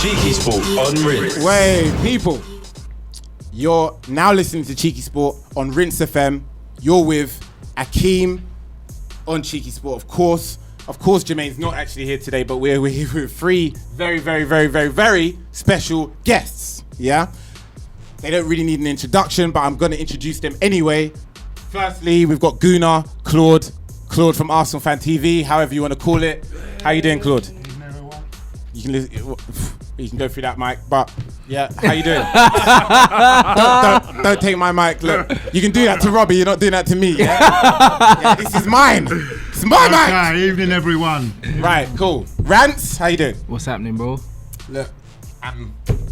Cheeky Sport on Rinse. Wait, people. You're now listening to Cheeky Sport on Rinse FM. You're with Akeem on Cheeky Sport, of course. Of course, Jermaine's not actually here today, but we're here with three very special guests. Yeah? They don't really need an introduction, but I'm going to introduce them anyway. Firstly, we've got Guna, Claude from Arsenal Fan TV, however you want to call it. How you doing, Claude? You can go through that mic, but yeah, how you doing? don't take my mic. Look, you can do that to Robbie. You're not doing that to me. Yeah, this is mine. It's my mic. Evening, everyone. Right, cool. Rants, how you doing? What's happening, bro? Look,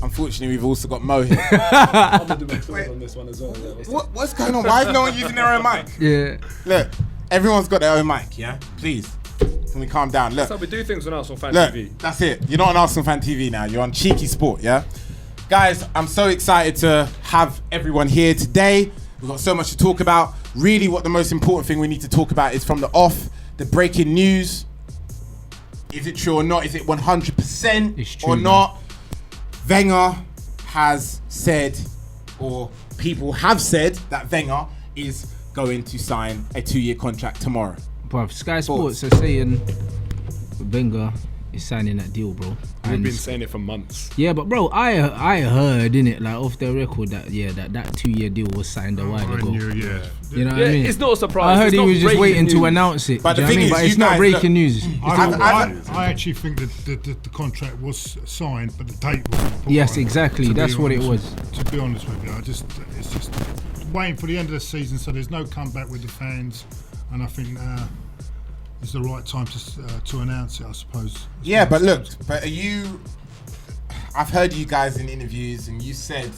unfortunately, we've also got Mo here. I'm gonna do my thoughts on this one as well. What's going on? Why is no one using their own mic? Yeah. Look, everyone's got their own mic. Yeah, please. Can we calm down? Look. That's how we do things on Arsenal Fan Look, TV. that's it. You're not on Arsenal Fan TV now. You're on Cheeky Sport, yeah? Guys, I'm so excited to have everyone here today. We've got so much to talk about. Really, what the most important thing we need to talk about is from the off, the breaking news. Is it true or not? Is it 100% It's true, or not? Wenger has said, or people have said, that Wenger is going to sign a 2-year contract tomorrow. Bruv, Sky Sports are saying Wenger is signing that deal, bro. We've been saying it for months. Yeah, but bro, I heard, innit, like off the record that 2-year deal was signed a while ago. You know what I mean? It's not a surprise. I heard It's he not was just breaking waiting news. to announce it. But do the you know thing what I mean? is, But it's you not guys, breaking look, news. I actually think that the contract was signed, but the date wasn't put Yes, on, exactly. to be That's what it honest. was. To be honest with you, it's just waiting for the end of the season, so there's no comeback with the fans, and I think it's the right time to announce it, I suppose. Yeah, but look, but I've heard you guys in interviews, and you said,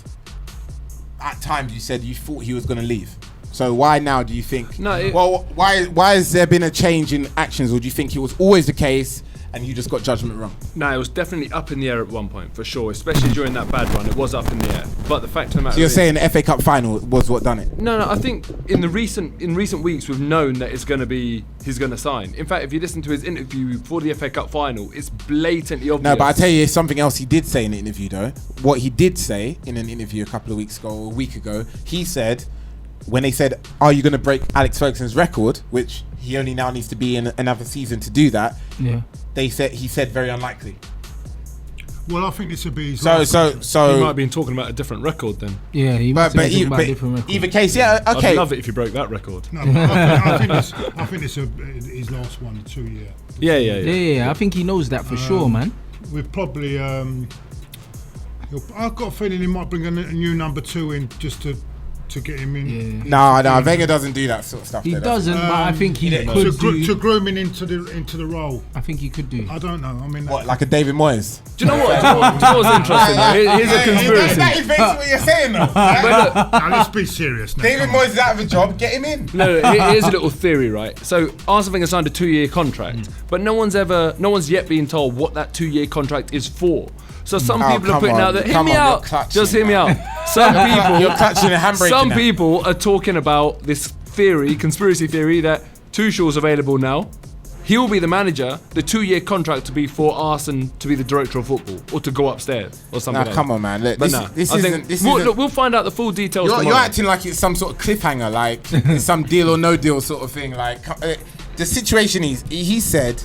at times you said you thought he was going to leave. So why now do you think? Why has there been a change in actions, or do you think it was always the case and you just got judgment wrong? No, it was definitely up in the air at one point, for sure. Especially during that bad run, it was up in the air. But the fact of the matter So you're is, saying the FA Cup final was what done it? No, I think in recent weeks we've known that he's going to sign. In fact, if you listen to his interview before the FA Cup final, it's blatantly obvious. No, but I tell you something else he did say in the interview though. What he did say in an interview a couple of weeks ago, or a week ago, he said, when they said, are you going to break Alex Ferguson's record, which he only now needs to be in another season to do that, Yeah. he said very unlikely. Well, I think this would be he might have been talking about a different record then. Yeah, he must have been talking about a different record. Either case, yeah, okay. I'd love it if you broke that record. No, I think this is his last one, the 2 year. Yeah. I think he knows that for sure, man. We've probably I've got a feeling he might bring a new number 2 in just to get him in. No, Wenger doesn't do that sort of stuff. He doesn't, but I think he could do. To groom him into the role. I think he could do. I don't know. I mean, What, like a David Moyes? Do you know what? What's interesting though? Here's a conspiracy. That is basically what you're saying though. But look, now, let's be serious now. David come on. Moyes is out of a job, get him in. No, here's a little theory, right? So Arsene Wenger signed a 2-year contract, but no one's yet been told what that 2-year contract is for. So some people are putting out that, hear me out, just hear me out. Some people, You're clutching a handbrake. some people are talking about this theory, conspiracy theory, that Tuchel's available now. He will be the manager. The 2-year contract to be for Arsene to be the director of football or to go upstairs or something. Nah, like come that. on, man. Look, But we'll find out the full details tomorrow. You're acting like it's some sort of cliffhanger, like it's some deal or no deal sort of thing. Like the situation is, he said.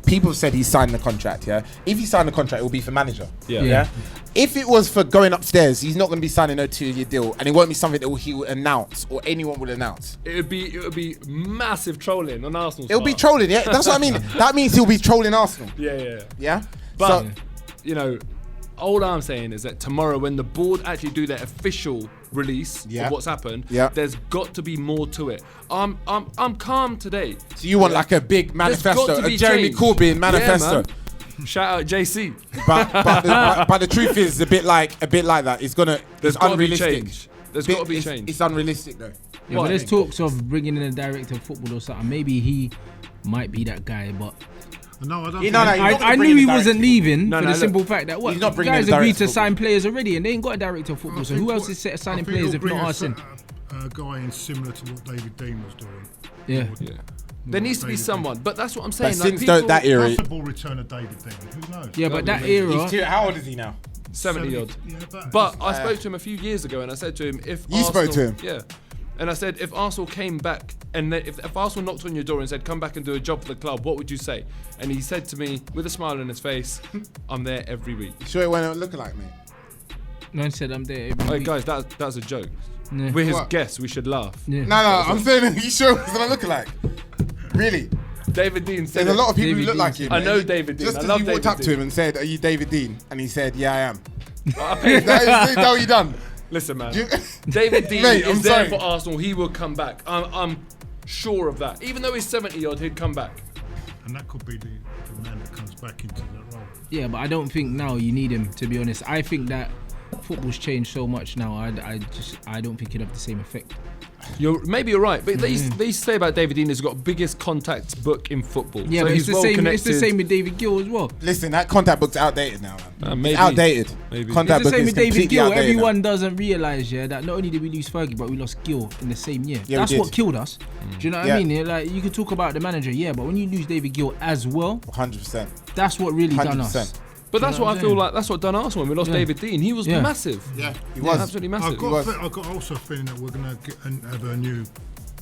People said he signed the contract, yeah? If he signed the contract, it will be for manager. Yeah. If it was for going upstairs, he's not going to be signing no 2-year deal, and it won't be something that he will announce or anyone will announce. It would be massive trolling on Arsenal's It'll be part. trolling, yeah? That's what I mean. That means he'll be trolling Arsenal. Yeah. Yeah? But, all I'm saying is that tomorrow when the board actually do their official release of what's happened, there's got to be more to it. I'm calm today. So you want like a big manifesto, a Jeremy Corbyn manifesto. Yeah, shout out JC. But the truth is a bit like that. It's unrealistic. There's got to be change. It's unrealistic though. Yeah, but there's talks of bringing in a director of football or something. Maybe he might be that guy, but No, I don't. I knew he wasn't leaving for the look, simple fact that he's not bringing guys in a agreed to director sign players already, and they ain't got a director of football. So who else is signing I think players he'll if bring not a Arsene? guy in similar to what David Dean was doing. Yeah. There needs to be someone, but that's what I'm saying. But since that era, possible return of David Dean. Who knows? Yeah, but that era. How old is he now? 70 odd. Yeah, But I spoke to him a few years ago, and I said to him, if You Arsenal, spoke to him? Yeah. And I said, if Arsenal came back, and if Arsenal knocked on your door and said, come back and do a job for the club, what would you say? And he said to me, with a smile on his face, I'm there every week. Sure, it won't look like me. Man said I'm there every Hey week. guys, that's a joke. Yeah. We're his What? guests, we should laugh. Yeah. No, I'm saying, you sure what I look like? Really? David Dean said There's a lot of people David who look Dean like him. I man. know David Dean. Just I as love you walked David up to Dean. him and said, "Are you David Dean?" and he said, "Yeah, I am." I paid That what you done. Listen, man. You- David Dean Mate, I'm is there sorry. for Arsenal. He will come back. I'm sure of that. Even though he's 70 odd, he'd come back. And that could be the man that comes back into that role. Yeah, but I don't think now you need him, to be honest. I think that football's changed so much now. I don't think he'd have the same effect. Maybe you're right, but they say about David Dean, he's got biggest contacts book in football. Yeah, so but he's it's the same. connected. It's the same with David Gill as well. Listen, that contact book's outdated now, man. Maybe. It's outdated. Maybe. Contact It's the book same is with David completely Gill. outdated Everyone now. doesn't realise, that not only did we lose Fergie, but we lost Gill in the same year. Yeah, we That's did. what killed us. Do you know what Yeah. I mean? Like, you could talk about the manager, but when you lose David Gill as well, 100%. that's what really done us. 100%. But that's know what what I I'm feel saying? like. That's what done Arsenal when we lost Yeah. David Dean. He was Yeah. massive. Yeah, he Yeah, was. absolutely massive. I've got also a feeling that we're going to have a new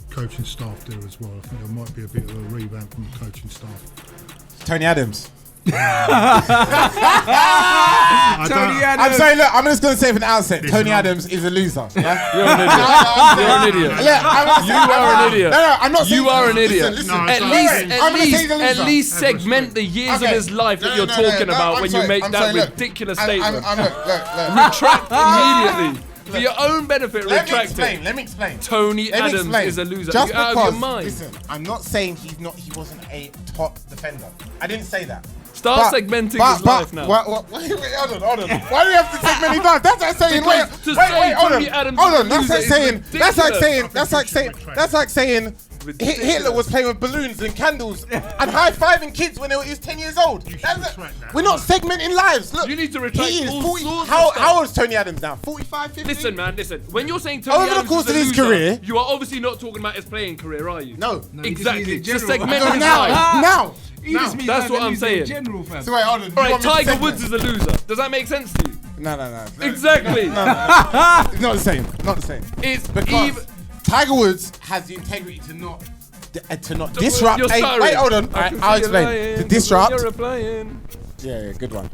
coaching staff there as well. I think there might be a bit of a revamp from the coaching staff. Tony Adams. I don't- Tony Adams. I'm sorry, look, I'm just going to say from the outset, Listen, Tony I'm- Adams is a loser. Yeah? You're an idiot. You're an idiot. You are an idiot. No, I'm not saying You are an listen, idiot. Listen, No, At I'm least, saying- I'm gonna say he's a at loser. least Have segment respect. the years of Okay. his life that No, you're no, talking no, about I'm when sorry, you make I'm that sorry, look. ridiculous I'm- statement. look. Retract immediately. For your own benefit, Let me retract explain. it. Let me explain. Tony Let me Adams explain. is a loser. Just You're out of because, your mind. listen, I'm not saying he wasn't a top defender. I didn't say that. Start segmenting his life now. Wait, hold on. Why do you have to segment his life? That's like saying, Because to say hold Tony on. Adams Hold is a on, that's loser like is saying, ridiculous. that's like saying Ridiculous. Hitler was playing with balloons and candles and high-fiving kids when he was 10 years old. You should That's retract that. We're not segmenting lives. Look, You need to retract he is all 40. sorts of How stuff. old is Tony Adams now? 45, 50? Listen, man, listen. When you're saying Tony Over the Adams course is a of his loser, career- you are obviously not talking about his playing career, are you? No. Exactly. He just To means in segment general. his Now. life. Now. He just means That's like what a I'm loser in saying. General, fam. So wait, hold on. All You right, want me to Tiger segment? Woods is a loser. Does that make sense to you? No. Exactly. It's not the same. Not the same. It's Because even. Tiger Woods has the integrity to not disrupt. You're stuttering. Wait, hold on. I can I'll see you explain. lying To disrupt. You're replying. Yeah, good one.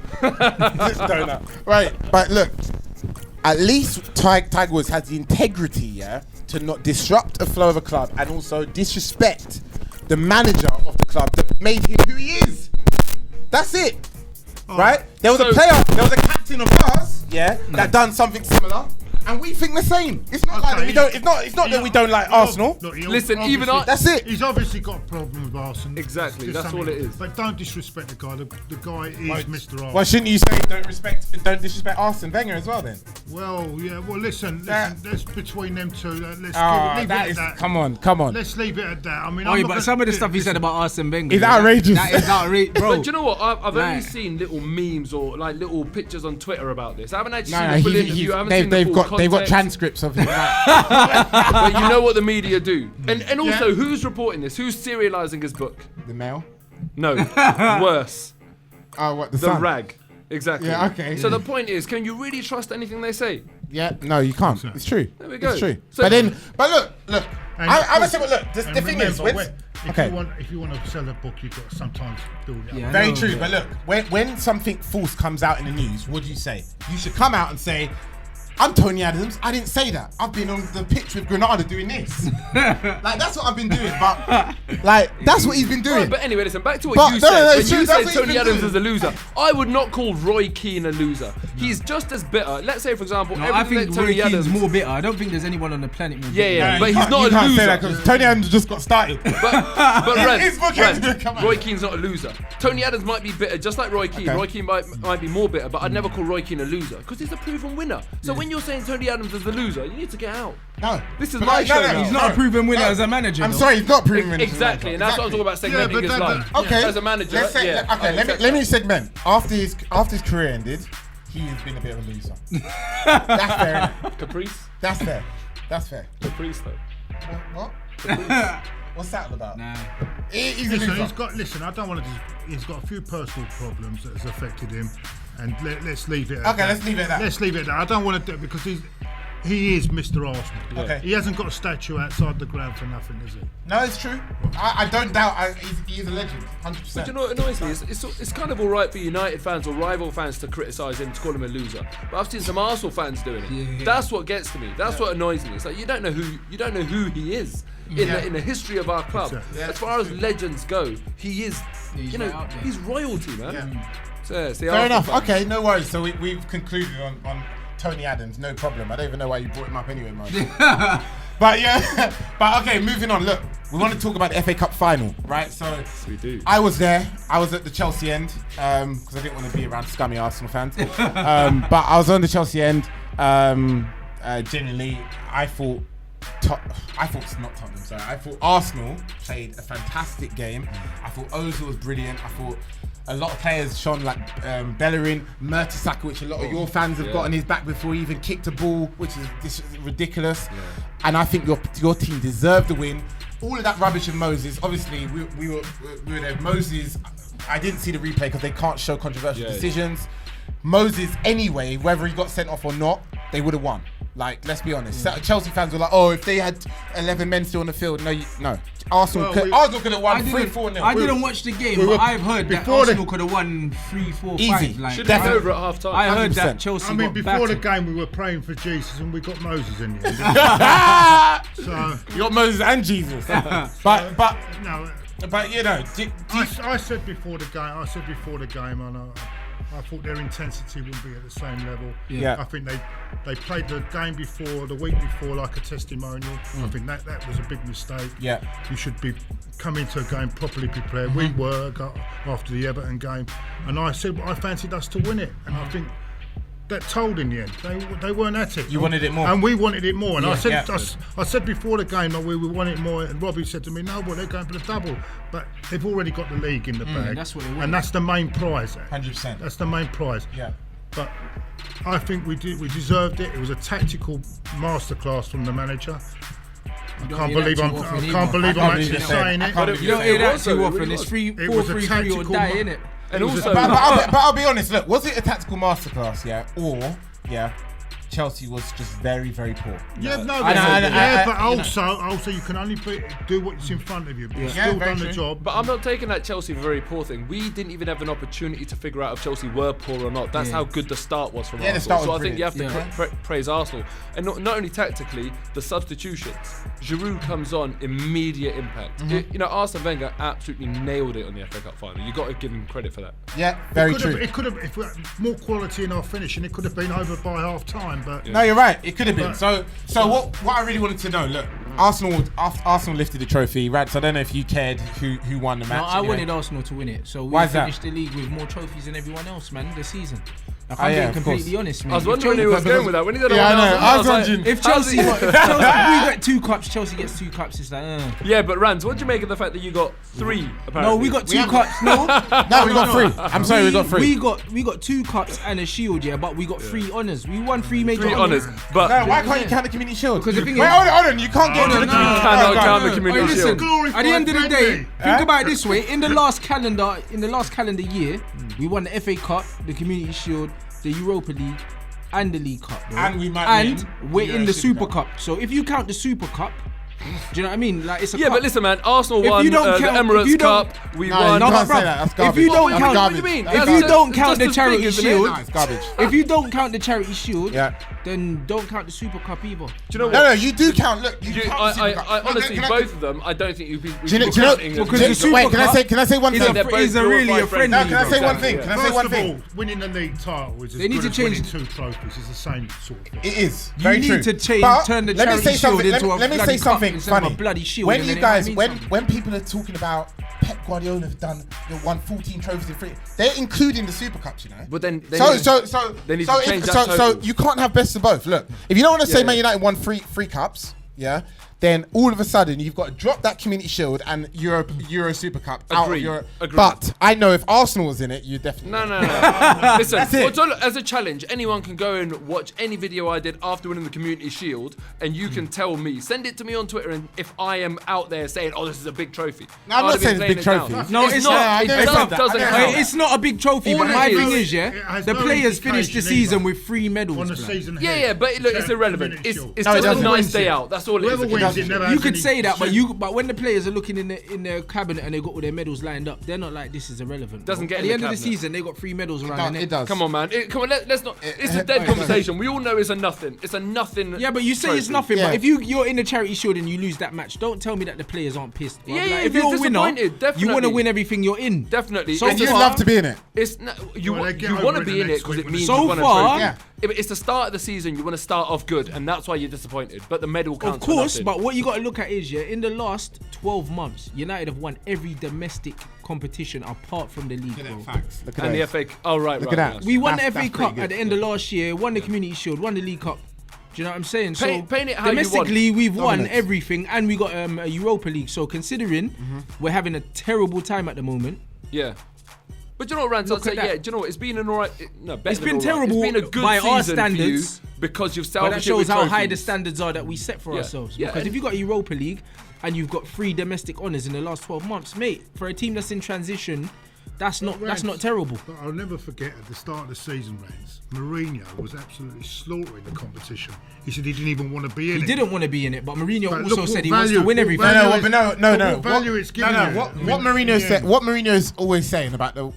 Donut. Right, but look, at least Tiger Woods has the integrity, to not disrupt the flow of a club and also disrespect the manager of the club that made him who he is. That's it. Right? There was a captain of ours, that done something similar. And we think the same. It's not like that we don't. It's not that we don't like Arsenal. Listen, even That's it. He's obviously got a problem with Arsenal. Exactly, There's that's something- all it is. But don't disrespect the guy. The guy is Mr. Arsenal. Why shouldn't you say don't disrespect Arsene Wenger as well then? Well, yeah. Well, listen. That's between them two. Let's leave it that at is. that. Come on. Let's leave it at that. I mean, Oh, I'm yeah, not but gonna- some of the stuff he said about Arsene Wenger It's outrageous. That is outrageous, bro. But do you know what? I've only Right. seen little memes or like little pictures on Twitter about this. I haven't actually seen No, the full interview. I haven't seen the they've full got context. transcripts of him. But you know what the media do. And also, who's reporting this? Who's serializing his book? The Mail. No, worse. Oh, what the The Sun? rag. Exactly. Yeah, okay. So the point is, can you really trust anything they say? Yeah, no, you can't. It's true. There we go. It's true. So- but look. And I'm of gonna say, course- look. The and thing is, remember, okay. if you want to sell a book, you've got to sometimes build it up. Yeah. Very No, true. yeah. But look, when something false comes out in the news, what do you say? You should come out and say, I'm Tony Adams. I didn't say that. I've been on the pitch with Granada doing this. Like, that's what I've been doing. But, like, that's what he's been doing. Right, but anyway, listen, back to what But- you no, said. no, When it's you true, said that's what Tony he's been Adams doing. is a loser, I would not call Roy Keane a loser. He's just as bitter. Let's say, for example, No, I everything think that Roy Tony Keane's Adams... more bitter. I don't think there's anyone on the planet more bitter. Yeah, but you he's can't- not you a can't loser. say that because Tony Adams just got started. But Ren, His book hasn't even come out. Roy Keane's not a loser. Tony Adams might be bitter, just like Roy Keane. Okay. Roy Keane might be more bitter, but I'd never call Roy Keane a loser because he's a proven winner. So when you're saying Tony Adams is the loser, you need to get out. No. This is But my show now. He's not a proven winner as a manager. I'm though. sorry, he's not proven winner. Exactly, and that's what I'm talking about, segmenting but his that- life. Okay. As a manager, Let's say, yeah. okay, let me segment. After his career ended, he has been a bit of a loser. That's fair. Caprice? That's fair. That's fair. Caprice, though. What? What's that all about? Nah. He's I don't want to. He's got a few personal problems that has affected him, and let's leave it. At that. Let's leave it at that. Let's leave it at that. I don't want to do it because he is Mr. Arsenal. Okay. He hasn't got a statue outside the ground for nothing, does he? No, it's true. I don't doubt. He is a legend, 100%. But you know what annoys me? It's kind of all right for United fans or rival fans to criticise him, to call him a loser. But I've seen some Arsenal fans doing it. Yeah. That's what gets to me. That's what annoys me. It's like you don't know who he is in the history of our club. Exactly. Yeah, As far as legends go, he is. He's You know, right out there. he's royalty, man. Yeah. So, it's the Fair Arsenal enough. fans. Okay, no worries. So we've concluded on Tony Adams. No problem. I don't even know why you brought him up anyway, man. But yeah, but okay, moving on. Look, we want to talk about the FA Cup final, right? So Yes, we do. I was there. I was at the Chelsea end because I didn't want to be around scummy Arsenal fans. But I was on the Chelsea end. Genuinely, I thought it's not Tottenham. Sorry, I thought Arsenal played a fantastic game. I thought Ozil was brilliant. I thought a lot of players shone, like Bellerin, Mertesacker, which a lot of your fans have got on his back before he even kicked a ball, which is this is ridiculous. Yeah. And I think your team deserved the win. All of that rubbish of Moses, obviously we were there. Moses, I didn't see the replay because they can't show controversial decisions. Moses, anyway, whether he got sent off or not, they would have won. Like, let's be honest. Chelsea fans were like, oh, if they had 11 men still on the field, no. Arsenal could have won 3-4-0. I didn't watch the game, but I've heard that Arsenal could have won 3-4-5. Easy. Like, Should have been over at half time. I heard 100%. that Chelsea I mean, got before the battered. game, we were praying for Jesus, and we got Moses in the end. So You got Moses and Jesus. but no, you know, I said before the game, and I thought their intensity wouldn't be at the same level. Yeah. I think they played the game before, the week before, like a testimonial. I think that was a big mistake. Yeah. You should be coming to a game properly prepared. We were after the Everton game, and I said I fancied us to win it, and I think that told in the end. They weren't at it. You wanted it more. And we wanted it more. And I said Yeah. I said before the game that we wanted it more, and Robbie said to me, no, well, they're going for the double. But they've already got the league in the bag. that's what they want. And that's the main prize. 100%. That's the main prize. Yeah. But I think we deserved it. It was a tactical masterclass from the manager. I can't believe I'm actually saying it. You don't hear that too It often. really It's was. 4-3-3 or die, innit? And also, But I'll be honest. Look, was it a tactical masterclass? Yeah. Or Chelsea was just very, very poor. Yeah, no, but also you can only do what's in front of you. But you've still done the job. but I'm not taking that Chelsea very poor thing. We didn't even have an opportunity to figure out if Chelsea were poor or not. That's how good the start was from Yeah, the Arsenal. start was So I think you have brilliant. to praise Arsenal. And not only tactically, the substitutions. Giroud comes on, immediate impact. Arsene Wenger absolutely nailed it on the FA Cup final. You got to give him credit for that. Yeah, very true. It could have, if we had more quality in our finishing, it could have been over by half time. But No, you're right. It could have been. So what I really wanted to know, look, Arsenal lifted the trophy, right? So I don't know if you cared who won the match. No, I wanted Arsenal to win it. So we Why is that? finished the league with more trophies than everyone else, man, this season. Like, Oh, I'm yeah, being of completely course. honest, man. I was wondering who was going with that. When he did Yeah, I know. I was like, wondering. If Chelsea, if we got 2 cups, Chelsea gets 2 cups. It's like, Yeah, but Rans, what do you make of the fact that you got 3? Apparently. no, we got 2 haven't- cups. No, No, we got 3. I'm sorry, we got 3. We got 2 cups and a shield, yeah, but we got 3 honours. We won 3 major 3 honours. But No, why can't you count the community shield? Because the thing Wait, is- hold on. You can't get into the You cannot count the community Hey, listen, shield. at the end of the day, Glorified think about it this way: in the last calendar year, we won the FA Cup, the Community Shield, the Europa League, and the League Cup, bro. And we might and win we're the in the Super Super Cup. So if you count the Super Cup, do you know what I mean? Like, it's a Yeah, cup. but listen, man. Arsenal If won you don't the count- if Emirates you don't- Cup. We No, won. you can't but say that. That's if garbage. you don't That's count- garbage. What do you mean? That's if garbage. you don't That's count the just Charity figures, isn't it? Shield, No, it's garbage. if you don't count the Charity Shield, Yeah. then don't count the Super Cup either. Do you know No, what? you do count. Look, you count the Super Cup. I Look, honestly, can I- both of them, I don't think you'd be. Do you know? Because the Super Wait, can Cup I say one is thing? They're both is a really a glorified friendly. No, can I say bro. one thing? Yeah. Can I say First one of thing? all, winning the league title is as They need good to as change- winning 2 trophies. It's the same sort of thing. It is. You Very need true. to change, But turn the let me Charity say Shield something. into a Let me bloody say cup something instead of funny. a bloody shield. When and you then it guys, means when something. people are talking about Pep Guardiola have won 14 trophies in 3, they're including the Super Cups, you know. But then they So need to change that so total. you can't have best of both. Look, if you don't want to say Man United won three cups, yeah, then all of a sudden you've got to drop that Community Shield and Euro Super Cup out of your. Agreed. But I know if Arsenal was in it, you definitely. No. Listen, it. as a challenge, anyone can go and watch any video I did after winning the Community Shield, and you can tell me, send it to me on Twitter, and if I am out there saying, "Oh, this is a big trophy," No, I'm not saying it's a big trophy. No, it's not. It's It's not a big trophy, All but it my is- thing is, It has the no players finished the indication season either. with 3 medals. On the blood. season Yeah, but look, it's irrelevant. It's No, it just a doesn't. nice day out. That's all it Whoever is. wins it never You has could any say that, strength. but when the players are looking in their cabinet and they got all their medals lined up, they're not like this is irrelevant. bro. Doesn't get At in the the end of the cabinet. season, they got 3 medals around No, their neck. it does. Come on, man. Let's not. It's a dead conversation. We all know it's a nothing. It's a nothing. Yeah, but you say it's trophy. nothing. Yeah. But if you're in the Charity Shield and you lose that match, don't tell me that the players aren't pissed. Bro. Yeah, Like, yeah, if they're you're a winner, disappointed, you want to definitely. win everything you're in. Definitely. So And you'd far- love to be in it. It's you Well, they want get you over want to it be the in it next because week it when means So you won a far- trophy. Yeah. It's the start of the season. You want to start off good, and that's why you're disappointed. But the medal counts. Of course, for nothing. but what you got to look at is, in the last 12 months, United have won every domestic competition apart from the league, bro. Facts. Look at and the that. FA. Oh right, Look right. at that. right. We won That's the FA pretty Cup good. at the end of last year, won the Community Shield, won the League Cup. Do you know what I'm saying? Paint it how you want. domestically, we've won Dominance. everything, and we got a Europa League. So considering we're having a terrible time at the moment, Yeah. But do you know what, Rance? I'd Look say, at that. yeah, do you know what? It's been an alright. No, better It's than been alright. terrible It's been a good by our season for you standards, because you've but salvaged that it shows with how high the trophies. standards are that we set for Yeah. ourselves. Yeah, Because and- if you got a Europa League and you've got 3 domestic honours in the last 12 months, mate, for a team that's in transition, that's not terrible. But I'll never forget at the start of the season, Rance, Mourinho was absolutely slaughtering the competition. He said he didn't even want to be in He it. didn't want to be in it, but Mourinho But also look said what he wants to value- win what everything. value- No. What value it's giving you. What Mourinho said, what Mourinho's always saying about the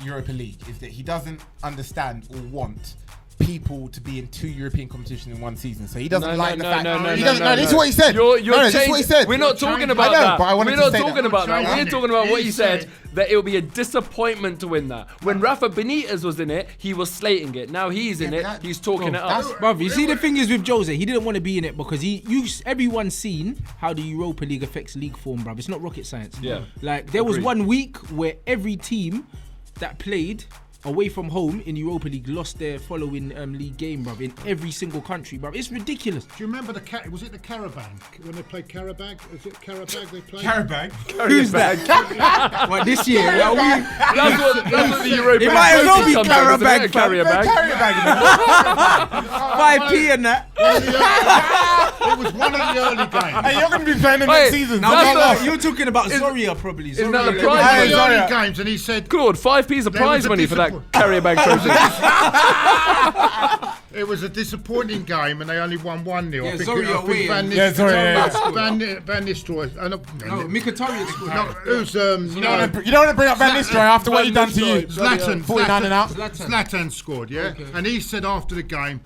Europa League is that he doesn't understand or want people to be in 2 European competitions in one season. So he doesn't like the fact. He doesn't. No, this is what he said. You're This is what he said. We're not talking about I know, that. but I wanted We're to not say talking that. about that. You're We're talking about what he said, said- that it would be a disappointment to win that. When Rafa Benitez was in it, he was slating it. Now he's in Yeah, it, but that- he's talking it that's- up. Bruv, you see the thing is with Jose, he didn't want to be in it because everyone's seen how the Europa League affects league form, bruv. It's not rocket science. Yeah. Like there was Agreed. 1 week where every team that played away from home in Europa League lost their following league game, bruv, in every single country, bruv. It's ridiculous. Do you remember was it the Carabag? When they played Carabag? Is it Carabag they played? Carabag. Who's that? What, this year? Like, That's what the European It might as well be comes from, isn't Carabag, it? fam. Carabag. 5p and that. It was one of the early games. Hey, you're going to be playing the Hey, next season. now so that's get not- lost. You're talking about Zoria probably. Isn't that Zoria. the prize? One of Hey, the sorry. early games, and he said Claude, 5p's a There prize was a money for that disappoint- Carabag trophy. it was a disappointing game, and they only won 1-0. Yeah, I think Zoria away, Van and- Yeah, Zoria, Van Nistelrooy. No, Mkhitaryan scored. No, who's You don't want to bring up Van Nistelrooy after what he done to you. Zlatan. 49 and out. Zlatan scored, yeah? Okay. And he said after the game,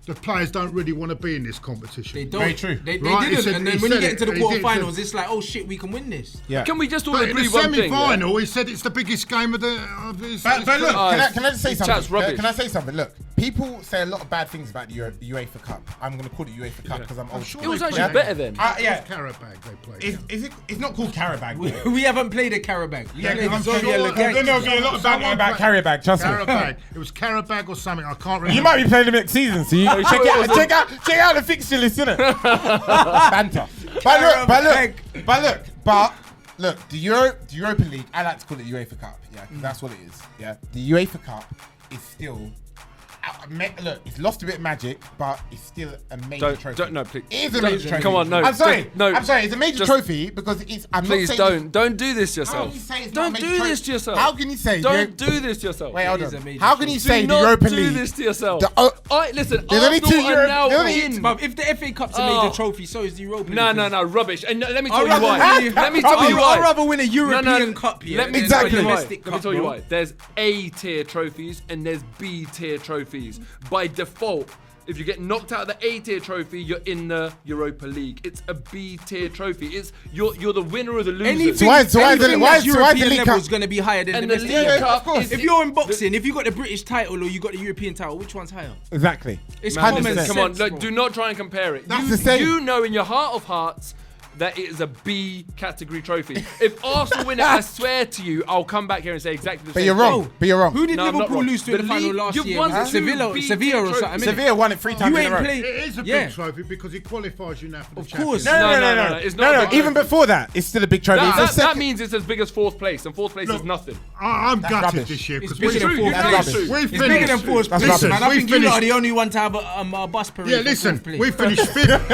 the players don't really want to be in this competition. They don't. Very true. They Right, he didn't. said- And he then when you said get it, into the and he did, quarterfinals, said- it's like, oh shit, we can win this. Yeah. Can we just all But in agree the one thing? semi-final, he said it's the biggest game of his But look, Oh, can I just say this something? chat's rubbish. Can I say something? Look, people say a lot of bad things about the UEFA Cup. I'm going to call it UEFA Cup because I'm old. sure It was they actually played. better then. Yeah. Carabag they played. It's not called Carabag. though. We haven't played a Carabag. We Yeah, played I'm Zoria sure Legang. then there'll be a lot of banter about Carabag, trust me. Carabag. It was Carabag or something. I can't remember. You might be playing them next season, so you check out the fixture list, innit? Banter. But look, the Europa League, I like to call it UEFA Cup, yeah, 'cause that's what it is, yeah. The UEFA Cup is still, look, it's lost a bit of magic, but it's still a major trophy. No, please. It is a major trophy. Come on, no. I'm sorry. No. I'm sorry. It's a major Just- trophy because it's. I'm Please not saying don't do this How yourself. can you say it's not a Don't major do trophy? this to yourself. How can you say? Don't do this to yourself. Wait, hold It is a on. major How can you Do say the not Europa do League? this to yourself. The- Listen, There's only Arsenal two are Euro- now there's only- in. Bruv, if the FA Cup's a Oh. major trophy, so is the Europa League. No, rubbish. And let me tell I'd you rather why. win- Let me tell you why. I'd rather win a European Cup here. Let me than tell Exactly. you a why. domestic Let me cup, tell you bro. why. There's A tier trophies and there's B tier trophies. By default, if you get knocked out of the A tier trophy, you're in the Europa League. It's a B tier trophy. It's you're the winner or the loser. Anything, So why is the anything that's League European Cup- level is going to be higher than and the domestic. League Yeah, Cup of course. is If you're in boxing, if you got the British title or you got the European title, which one's higher? Exactly. It's Man, common listen, sense. come on, bro. look, do not try and compare it. That's the same. You know in your heart of hearts, that it is a B category trophy. If Arsenal win it, I swear to you, I'll come back here and say exactly the same But you're wrong. But you're wrong. Who did No, I'm not Liverpool wrong. lose to in the final league- last you've year? won Was it two Sevilla or BT something? innit? Sevilla won it 3 times You in a ain't row. played. It is a Yeah. big trophy because it qualifies you now for the Of Champions course. League. No. It's not a big Even trophy. before that, it's still a big trophy. It's the That second- means it's as big as 4th place, and 4th place is nothing. I'm That's gutted rubbish. this year It's because bigger than true, fourth you know place. it's true. we It's bigger than finished. fourth That's place, rubbish. man. I We think you lot are finished- the only one to have a bus parade. Yeah, for listen, fourth place. we finished fifth.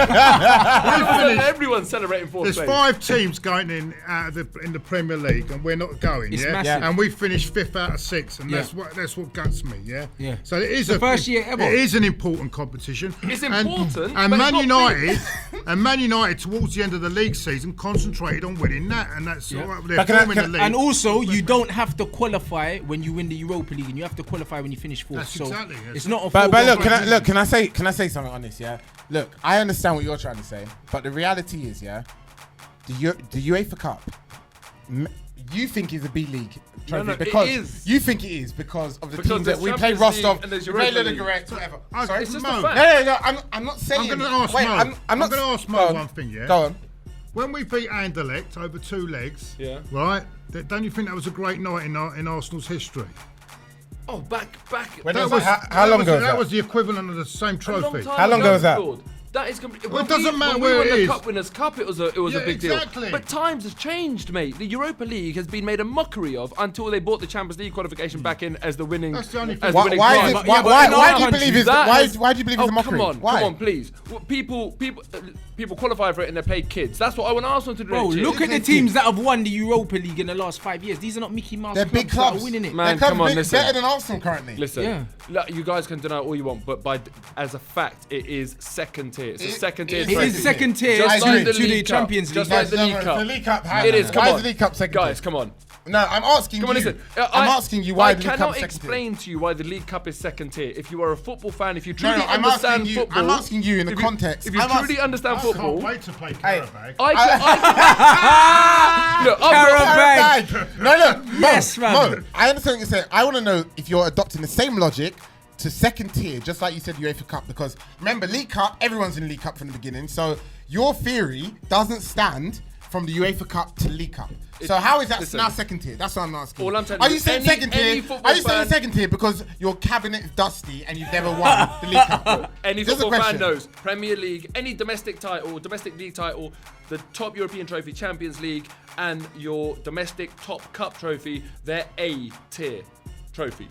Everyone's celebrating 4th There's place. 5 teams going in the Premier League, and we're not going. It's yeah, massive. and we finished 5th out of 6, and Yeah. that's what guts me. Yeah, Yeah. So it is The first year ever. It is an important competition. It's important, and but Man it's not United, and Man United towards the end of the league season concentrated on winning that, and that's Yeah. all right. They're But can I- forming can- the league. And also, you don't have to qualify when you win the Europa League, and you have to qualify when you finish fourth. That's So exactly it. it's not a. But foregone look, conclusion. can I say something on this? Yeah. Look, I understand what you're trying to say, but the reality is, yeah, the UEFA Cup, you think is a B League trophy No, it because is. you think it is because of the Because teams there's that we play. Champions League Rostov, and there's we play Europa League. Ludogorets, whatever. I- Sorry, It's just Mo. a fact. no. I'm not saying. I'm going to ask Wait, Mo. I'm not going to ask go Mo on. one thing. Yeah. Go on. When we beat Anderlecht over 2 legs, Yeah. right? Don't you think that was a great night in Arsenal's history? Oh, back. When That was that? How long ago was that? that? was the equivalent of the same A trophy. long time How long ago was that? Lord. That is completely. Well, it doesn't matter when where we it won is. the Cup Winners' Cup, it was a Yeah, big exactly. deal. But times have changed, mate. The Europa League has been made a mockery of until they brought the Champions League qualification back in as the winning. That's the only as thing. the Why, winning why, prize. is it, But- why, yeah, but why, in why our do you country, believe it's that why, has- why do you believe it's a mockery? Come on, Why? come on, please. Well, people qualify for it and they play kids. That's what I want Arsenal to do. Bro, next year. look at the teams that have won the Europa League in the last 5 years. These are not Mickey Mouse They're clubs big that clubs. are winning it. Man, They're clubs come on, big- listen. better than Arsenal currently. Listen, Yeah. look, you guys can deny all you want, but as a fact, it is second tier. It's a second tier. it It trophy. is second tier Just I to, agree. like to the League Cup. Champions League. Just like the No, League Cup. The League Cup. Hang It on. is. Come Why on, is the League Cup second? guys. tier? Come on. No, I'm asking Come on, you. listen. I'm asking you why I the League cannot Cup second tier. explain to you why the League Cup is second tier. If you are a football fan, if you No, truly no, I'm understand asking you. football, I'm asking you in the if context. If you I'm truly ask- understand I football, can't wait to play Hey, Carabao. Look, I've got- Carabao. No, look. Yes, Mo, man. Mo, I understand what you're saying. I want to know if you're adopting the same logic to second tier, just like you said UEFA Cup. Because remember, League Cup, everyone's in League Cup from the beginning. So your theory doesn't stand from the UEFA Cup to League Cup. So how is that listen. now second tier? That's what I'm asking. All I'm telling Are you, you saying any- second any tier? football Are you saying fan- second tier because your cabinet is dusty and you've never won the League Cup? Any Just a football fan question. knows Premier League, any domestic title, domestic league title, the top European trophy, Champions League, and your domestic top cup trophy, they're A tier trophies.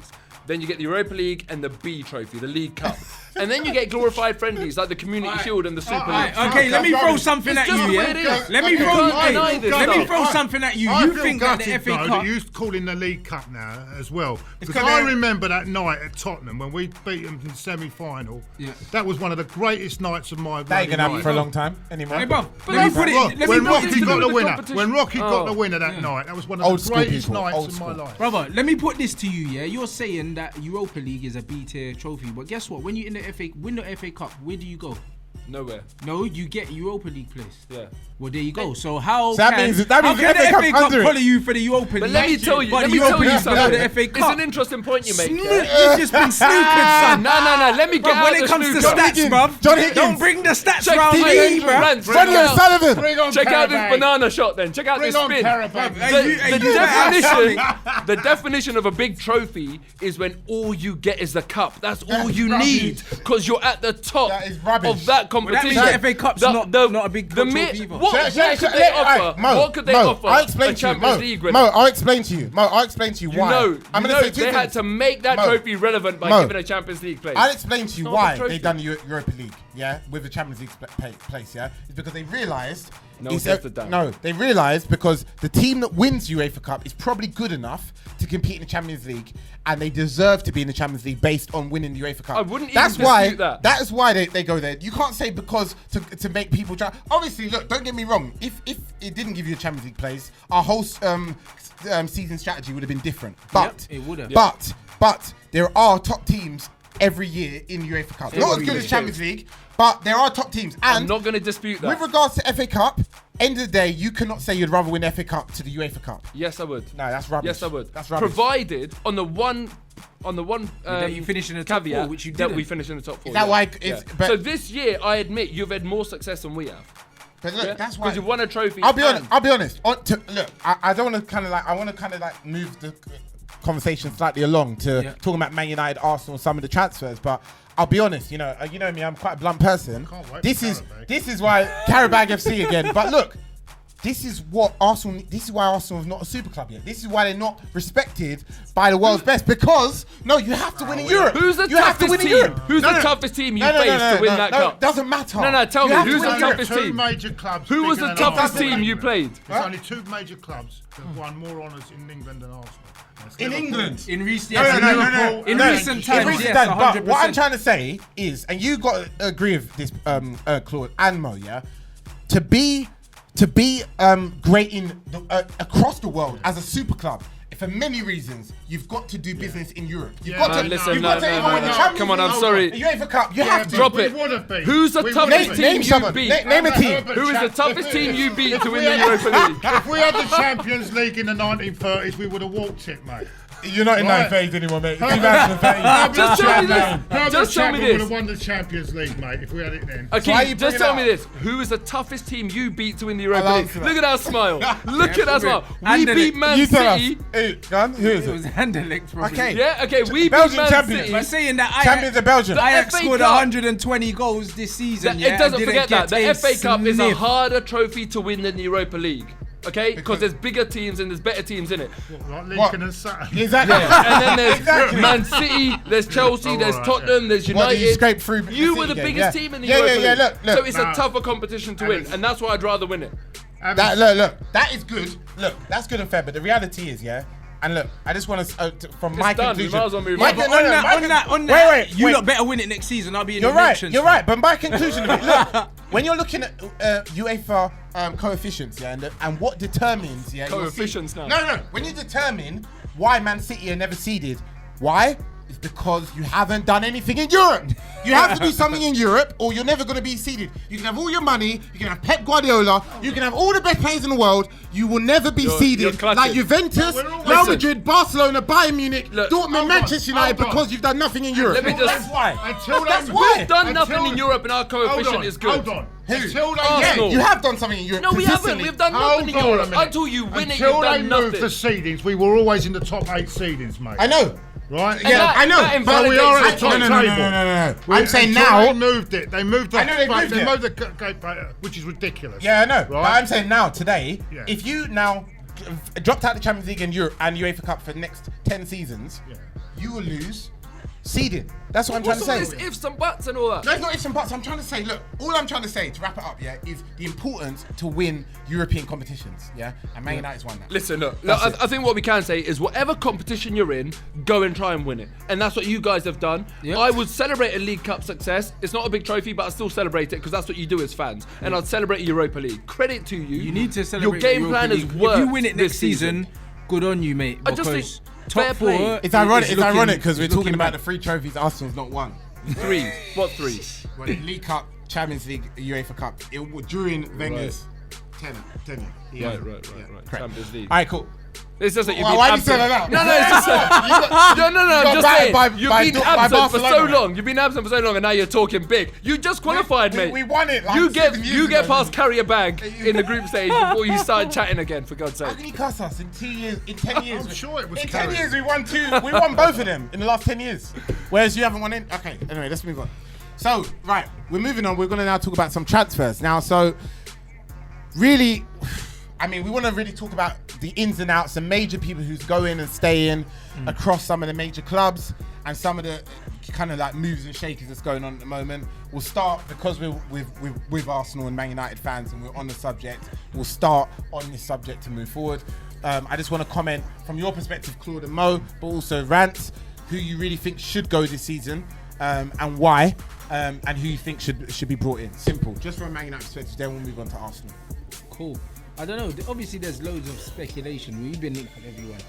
Then you get the Europa League and the B trophy, the League Cup. And then you get glorified friendlies like the Community Shield and the Super League. Okay, let me throw something It's at just you, the way yeah? it is. Let me Okay, throw, you can't deny this let me stuff. throw something at you. I You feel think that the gutted, FA though, Cup... that you calling the League Cup now as well. Because 'cause I they're- remember that night at Tottenham when we beat them in the semi-final. Yeah. That was one of the greatest nights of my That ain't gonna happen life. for a long time anymore. Hey, bro, But let me that's put it... what- Let me When put Rocky it got the the winner, competition. when Rocky got Oh. the winner that night, that was one of Old the school greatest people, nights old of my school. life. Brother, let me put this to you, yeah? You're saying that Europa League is a B-tier trophy, but guess what? When you in the win the FA Cup, where do you go? Nowhere. No, you get Europa League place. Yeah. Well, there you go. So how So that can, means how the can FA the Cup FA Cup under it. follow you for the Europa League? But let me tell you, but let the me Europa tell you League follow something. the FA It's Cup. an interesting point you make. Snook, yeah? you've just been snookered, son. No, let me get Bruv, out when the it comes to snooker. stats, bruv, John Higgins. don't bring the stats Check around TV me, Andrew bruv. Rance. Freddie O'Sullivan. Bring on Check out this Carabao. banana shot then. Check out this Bring on spin. Carabao. The definition of a big trophy is when all you get is the cup. That's all is you rubbish. need because you're at the top That is rubbish. of that competition. means the FA Cup's not a big the trophy mi- either. What Shall- could shall- they alright, offer? Mo, What could they Mo, offer? I'll explain a to you. Champions Mo, League Mo, winner. I'll explain to you. Mo, I'll explain to you You why. know, I'm gonna say two they had things. to make that Mo. trophy relevant by Mo. giving a Champions League place. I'll explain to you not a why trophy. they done the Europa League, yeah, with the Champions League place, yeah. It's because they realised. No one tested that. No, they realised because the team that wins UEFA Cup is probably good enough to compete in the Champions League, and they deserve to be in the Champions League based on winning the UEFA Cup. I wouldn't even That's why. dispute that. That is why they go there. You can't say because to make people try. Obviously, look, don't get me wrong. If it didn't give you a Champions League place, our whole season strategy would have been different. But it would have. But there are top teams every year in UEFA Cup. Not as Every good year. as Champions League, but there are top teams. I'm And not going to dispute that. with regards to FA Cup, end of the day, you cannot say you'd rather win the FA Cup to the UEFA Cup. Yes, I would. No, that's rubbish. Yes, I would. That's rubbish. Provided on the one that you finish in the top caveat four, which you that didn't. we finish in the top four. Is that yeah. why Yeah. it's- but- So this year, I admit you've had more success than we have. But look, that's why. Because you've won a trophy. I'll be honest. Look, I don't want to kind of like. I want to kind of like move the conversation slightly along to talking about Man United, Arsenal, some of the transfers. But I'll be honest. You know me. I'm quite a blunt person. This is why Carabag FC again. But look. This is why Arsenal is not a super club yet. This is why they're not respected by the world's best. Because you have to win in Europe. Who's the toughest team? Who's the toughest team you faced to win that cup? Doesn't matter. No, tell me, who's the toughest team? Two major clubs. Who was the toughest team you played? There's only two major clubs that have won more honours in England than Arsenal. In England? In recent In recent times, yes, 100%. But what I'm trying to say is, and you got to agree with this, Claude and Mo, yeah, to be great in across the world as a super club. For many reasons, you've got to do business in Europe. You've got to win the Champions Come on, I'm sorry. The UEFA Cup, you have to. Drop it. Who's the toughest team you beat? Name a team. Who is the toughest team you beat to win the Europa League? If we had the Champions League in the 1930s, we would have walked it, mate. You're not in 1930s anymore, mate. 2030. Just tell me this. Just tell me We would this. have won the Champions League, mate, if we had it then. Okay, just tell me this. Who is the toughest team you beat to win the Europa League? Look at that smile. Look at that smile. We beat Man City. Who is It was Anderlecht, probably. Okay. Yeah, okay, we beat Belgian Man champions. City. By saying that Champions of Belgium. Ajax FA scored Cup. 120 goals this season. It doesn't and forget didn't that. get The FA Cup is a sniff. harder trophy to win than the Europa League. Okay? Because there's bigger teams and there's better teams in it. Like Lincoln and Sutton. Exactly. And then there's Man City, there's Chelsea, there's Tottenham, there's United. You scrape through You were the biggest team in the Europa League. Look. So it's a tougher competition to win, and that's why I'd rather win it. Look, that is good. Look, that's good and fair, but the reality is, and look, I just want to, from my done. conclusion. We might as well move my on. con- On that, Wait. you lot better win it next season. I'll be in You're the right. mentions. You're right. But my conclusion of it, look, when you're looking at UEFA coefficients, and what determines, Coefficients now. No. When you determine why Man City are never seeded, why? It's because you haven't done anything in Europe. You have to do something in Europe, or you're never going to be seeded. You can have all your money. You can have Pep Guardiola. You can have all the best players in the world. You will never be seeded like Juventus, Real Madrid, Barcelona, Bayern Munich, Dortmund, Manchester United, because you've done nothing in Europe. Let me just. That's why. That's We've done nothing in Europe, and our coefficient is good. Hold on. Arsenal. You have done something in Europe. No, we haven't. We've done nothing in Europe. Until you win it, you've done Until they moved nothing. the seedings, we were always in the top 8 seedings, mate. I know. Right? I know. But we are at the top No. table. I'm saying Until now. They moved it. They moved the. I know they moved it. They moved the gate, which is ridiculous. Yeah, I know. Right? But I'm saying now, today, Yeah. if you now dropped out the Champions League and Europe and UEFA Cup for the next 10 seasons, you will lose seeding. That's what I'm trying to say. What's all this ifs and buts and all that? No, it's not ifs and buts. I'm trying to say, look, all I'm trying to say to wrap it up, is the importance to win European competitions, and Man United's won that. Listen, look, I think what we can say is whatever competition you're in, go and try and win it. And that's what you guys have done. Yep. I would celebrate a League Cup success. It's not a big trophy, but I still celebrate it because that's what you do as fans. And I'd celebrate a Europa League. Credit to you. You need to celebrate your game the plan Europa has League. worked. If you win it next this season, good on you, mate. I just Because think top fair play. 4. It's ironic. It's ironic because we're looking talking about bad. the 3 trophies Arsenal's not won. 3. What 3? Well, the League Cup, Champions League, UEFA Cup. During Wenger's tenure. Right. Correct. Champions League. All right, cool. It's just that you've Why been you absent. say that? No, it's just I'm just saying. You've been absent for so Barcelona. long. You've been absent for so long, and now you're talking big. You just qualified, mate. We won it. Like You 7 years get ago. past carry a bag in the group stage before you start chatting again. For God's How sake. can you cuss us in 2 years? In 10 years, I'm sure it was in carried. 10 years we won 2. We won both of them in the last 10 years. Whereas you haven't won in. Okay. Anyway, let's move on. So right, we're moving on. We're going to now talk about some transfers now. So really, I mean, we want to really talk about the ins and outs, the major people who's going and staying across some of the major clubs, and some of the kind of like moves and shakers that's going on at the moment. We'll start, because we're with Arsenal and Man United fans and we're on the subject, we'll start on this subject to move forward. I just want to comment from your perspective, Claude and Moh, but also Rance, who you really think should go this season, and why, and who you think should be brought in. Simple. Just from a Man United perspective, then we'll move on to Arsenal. Cool. I don't know. Obviously, there's loads of speculation. We've been linked with everyone.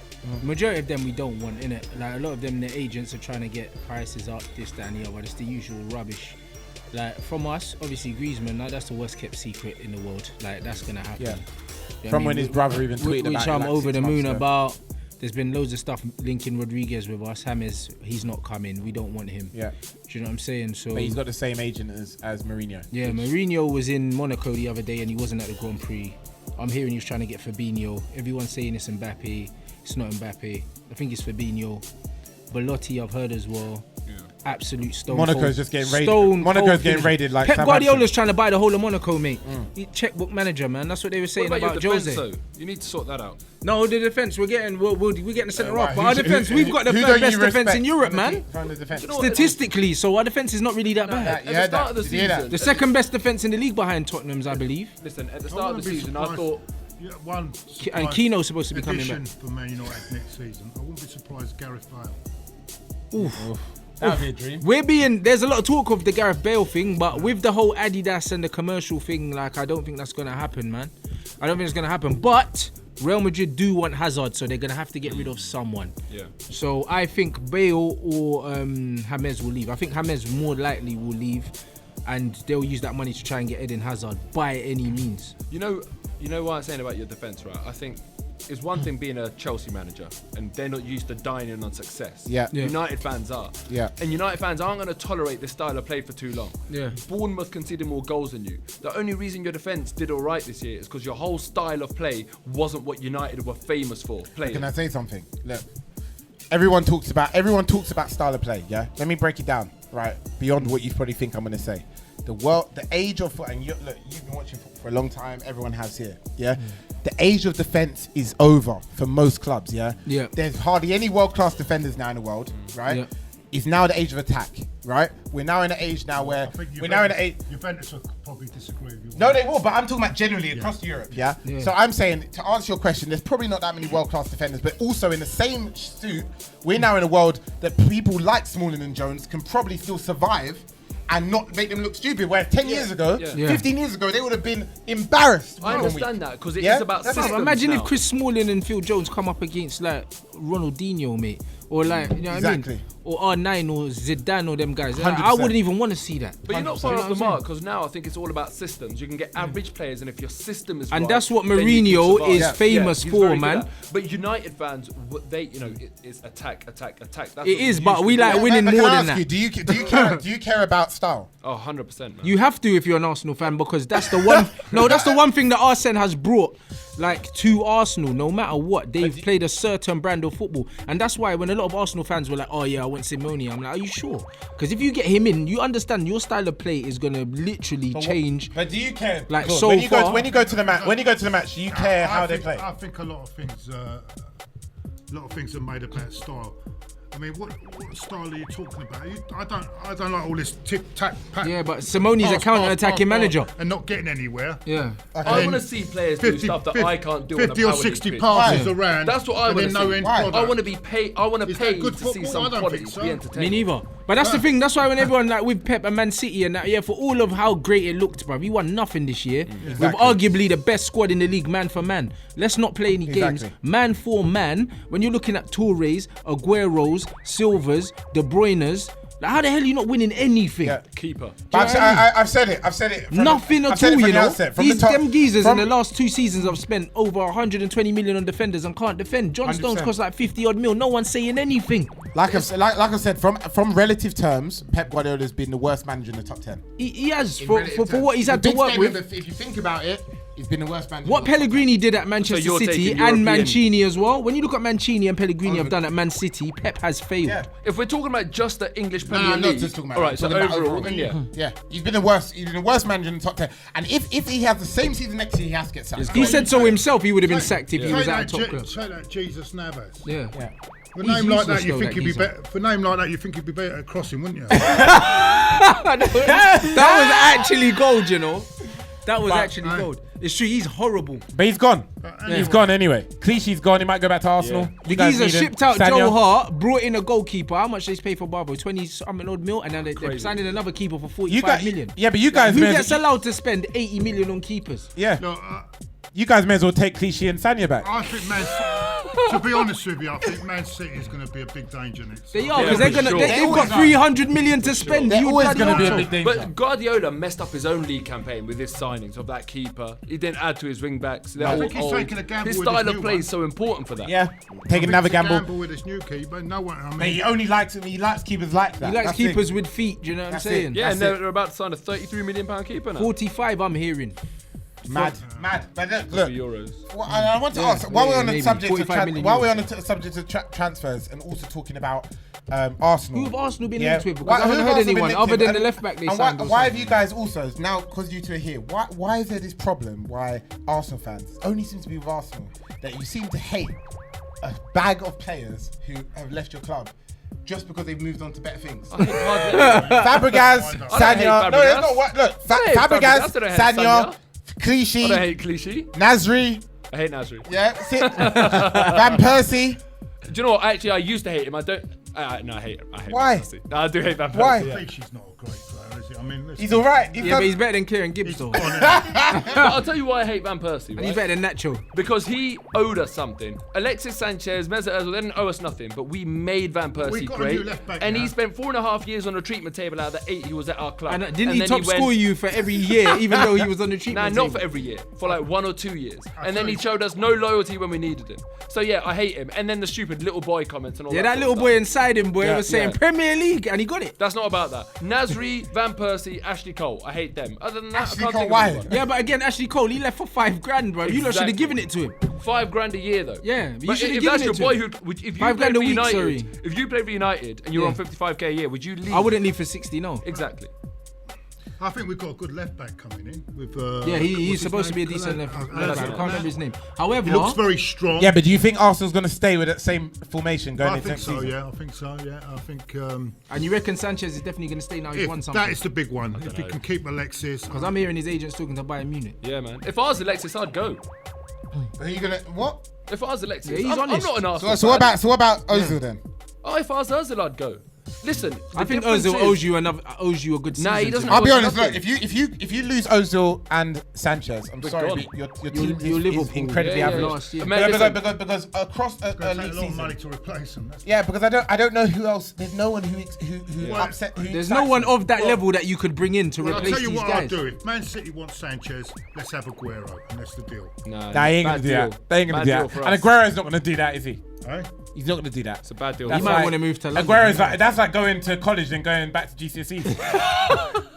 Majority of them we don't want, innit? Like, a lot of them, the agents are trying to get prices up, this, that, and the other. It's the usual rubbish. Like, from us, obviously, Griezmann, that's the worst kept secret in the world. Like, that's going to happen. Yeah. You know From what I when mean? his brother even tweeted Which about I'm it, like over 6 the moon months ago. about. There's been loads of stuff linking Rodriguez with us. James, he's not coming. We don't want him. Yeah. Do you know what I'm saying? So But he's got the same agent as Mourinho. Yeah, Mourinho was in Monaco the other day and he wasn't at the Grand Prix. I'm hearing he was trying to get Fabinho. Everyone's saying it's Mbappe. It's not Mbappe. I think it's Fabinho. Belotti, I've heard as well. Absolute stone. Monaco's just getting raided. Monaco's getting raided like Pep Guardiola's trying to buy the whole of Monaco, mate. He checkbook manager, man. That's what they were saying what about about your Jose. defense, though? You need to sort that out. No, the defense we're getting the centre off, but our defense we've got the third best defense in Europe, man. Statistically, so our defense is not really that bad. At the start of the season, The second best defense in the league behind Tottenham's, I believe. Listen, at the start of the season, I thought. Yeah, one And Keno's supposed to be coming back. for Man United next season. I wouldn't be surprised Gareth Bale. Oof. That would be a dream. There's a lot of talk of the Gareth Bale thing, but with the whole Adidas and the commercial thing, like, I don't think that's going to happen, man. I don't think it's going to happen. But Real Madrid do want Hazard, so they're going to have to get rid of someone. Yeah. So I think Bale or James will leave. I think James more likely will leave, and they'll use that money to try and get Eden Hazard by any means. You know what I'm saying about your defence, right? I think it's one thing being a Chelsea manager and they're not used to dining on success. Yeah. United fans are. Yeah. And United fans aren't going to tolerate this style of play for too long. Yeah. Bournemouth conceded more goals than you. The only reason your defence did all right this year is because your whole style of play wasn't what United were famous for playing. Can I say something? Look, everyone talks about style of play. Yeah. Let me break it down. Right. Beyond what you probably think I'm going to say. The age of football, and you've been watching football for a long time. Everyone has here. Yeah. The age of defense is over for most clubs. Yeah. Yeah. There's hardly any world-class defenders now in the world. Right. Yeah. It's now the age of attack. Right. We're now in an age now where Juventus will probably disagree with you. No, they will, but I'm talking about generally across Europe, yeah? So I'm saying, to answer your question, there's probably not that many world-class defenders, but also in the same suit, we're now in a world that people like Smalling and Jones can probably still survive and not make them look stupid, whereas 10 years ago, 15 years ago, they would have been embarrassed. I understand that, because it is about systems Imagine now. if Chris Smalling and Phil Jones come up against, like, Ronaldinho, mate. Or like, you know what I mean? Or R9 or Zidane or them guys. Like, I wouldn't even want to see that. But you're not far off the mark, because now I think it's all about systems. You can get average players, and if your system is and right, that's what then you Mourinho can is survive. famous he's for, very good man. at that. But United fans, it's attack. That's It is, but we like winning But more can I than ask that. you, do you care about style? Oh, 100%, man. You have to if you're an Arsenal fan, because that's the one. That's the one thing that Arsene has brought, like, to Arsenal. No matter what, they've played a certain brand of football, and that's why when a lot of Arsenal fans were like, "Oh yeah, I want Simeone," I'm like, "Are you sure?" Because if you get him in, you understand your style of play is gonna literally change. But do you care? Like, Look, so when you far, go to the match, do you care how they play? I think a lot of things are made about style. I mean, what style are you talking about? I don't like all this tip-tap. Yeah, but Simone's a counter-attacking manager and not getting anywhere. Yeah. I want to see players do stuff that I can't do 50 on a or power 60 league passes pitch. around. That's what I want to see. I want to be paid. I want to Is pay that good to see football? some I don't quality, think so. be Me entertained. neither. But that's the thing. That's why when everyone, like, with Pep and Man City and that, for all of how great it looked, bruv, he won nothing this year. With arguably the best squad in the league, man for man. Let's not play any games. Man for man. When you're looking at Torres, Agueros, Silvers, De Bruyne's, like, how the hell are you not winning anything? Yeah. Keeper. But I've said it. Nothing at all, you know. Them geezers in the last 2 seasons have spent over 120 million on defenders and can't defend. John Stones 100%. cost like 50 odd mil. No one's saying anything. Like I said, from relative terms, Pep Guardiola has been the worst manager in the top 10. He has for what he's had to work with. If you think about it, he's been the worst manager. What Pellegrini did at Manchester you're City taking and European- Mancini as well. When you look at Mancini and Pellegrini have done at Man City, Pep has failed. Yeah. If we're talking about just the English Premier I'm League, not just talking about. all right. So I'm talking about overall, then yeah. Yeah, he's been the worst. He's been the worst manager in the top 10. And if he has the same season next year, he has to get sacked. He said so himself. He would have been sacked if he was at a top club. Say that Jesus Navas. Yeah. For a name like that, you useless, think though, he'd be that better. For a name like that, you think he'd be better at crossing, wouldn't you? That was actually gold, you know. That was actually gold. It's true. He's horrible. But he's gone. He's gone anyway. Cliché's gone. He might go back to Arsenal. The geezer shipped out Joe Hart, brought in a goalkeeper. How much they pay for Barbo? 20-something odd mil, and now they're signing another keeper for 45 million. Yeah, but you guys, Who gets allowed to spend 80 million on keepers? Yeah. No, You guys may as well take Cliché and Sanya back. I think To be honest with you, I think Man City is going to be a big danger next. They are, because they've got 300 million to spend. They're always going to be a big danger. But Guardiola messed up his own league campaign with his signings of that keeper. He didn't add to his wing backs. They're all he's old. taking a gamble His with style his of new play one. is so important for that. Yeah, taking another gamble. with this new keeper. No one. I mean, But he only likes keepers like that. He likes That's keepers it. with feet, do you know what I'm That's saying? it. Yeah, That's and they're about to sign a £33 million keeper now. 45, I'm hearing. Mad. But For look, euros. well, I want to ask while we're on the maybe. subject of 45 million transfers and also talking about Arsenal. Who have Arsenal been Yeah. linked with? Because Why- I haven't who have heard Arsenal been anyone linked other with? than the And- left back they and signed. why have you guys also now? Because you two are here. Why is there this problem? Why Arsenal fans it only seems to be with Arsenal that you seem to hate a bag of players who have left your club just because they've moved on to better things. Fabregas, Sanya. No, it's not what. Look, Fabregas, Sanya, Clichy. I don't hate Clichy. Nasri. I hate Nasri. Yeah, Van Persie. Do you know what? Actually, I used to hate him. I don't. No, I hate him. I hate Why? Van Persie. No, I do hate Van Persie. Why? Yeah. She's not a great player, is he? I mean, He's all right. Yeah, but he's better than Kieran Gibbs, though. But I'll tell you why I hate Van Persie. And Right? he's better than Nacho. Because he owed us something. Alexis Sanchez, Mesut Ozil, they didn't owe us nothing, but we made Van Persie got a great. new left back And now. he spent 4.5 years on a treatment table out of the 8 he was at our club. And didn't he then top went- score you for every year, even though he was on the Nah, treatment not table? for every year. For like 1 or 2 years. And then tell he you- showed us no loyalty when we needed him. So yeah, I hate him. And then the stupid little boy comments and all Yeah, that that little sort of boy stuff. inside him, boy, Yeah, was saying yeah. Premier League, and he got it. That's not about that. Nasri, Van Persie, Ashley Cole. I hate them. Other than that, Ashley I can't Cole, think why? of anyone. Yeah, but again, Ashley Cole, he left for $5,000, bro. You lot should Exactly. have given it to him. $5,000 a year though. Yeah, but you But should have if given that's it your to boy him. who, if you $5,000 played for a week, United, sorry. if you played for United and you're Yeah. on 55k a year, would you leave? I wouldn't leave for 60, no. Exactly. I think we've got a good left back coming in. With Yeah, he's what's his supposed to be a name? decent left back. I That's can't it. remember his name. However, He looks very strong. Yeah, but do you think Arsenal's going to stay with that same formation going I into think next so. season? Yeah, I think so. Yeah, I think. and you reckon Sanchez is definitely going to stay now he's won If something? that is the big one. If he know. can keep Alexis, Because I'm hearing his agents talking to Bayern Munich. Yeah, man. If I was Alexis, I'd go. Are you gonna what? If I was Alexis, Yeah, he's I'm honest. not an Arsenal. So what about Ozil then? Oh, if I was Ozil, I'd go. Listen, I the think difference Ozil is- owes you a good season. Nah, he doesn't. I'll be owe honest. nothing. Look, if you lose Ozil and Sanchez, I'm sorry, gone. but your team You're is Liverpool. incredibly Yeah, average. last year. Man, listen, Because across a it's going to league take a lot of money season. to replace him. That's Yeah, because I don't know who else. There's no one who upset. Who There's no one of that level that you could bring in to Well, I'll replace tell you these what I'll guys. do. If Man City wants Sanchez, let's have Aguero, and that's the deal. Nah, They ain't bad gonna do deal. that. They ain't gonna Bad do deal that. for And us. Aguero's not gonna do that, is he? Eh? He's not gonna do that. It's a bad deal. That's He might like- want to move to London. Aguero's that's like going to college and going back to GCSEs.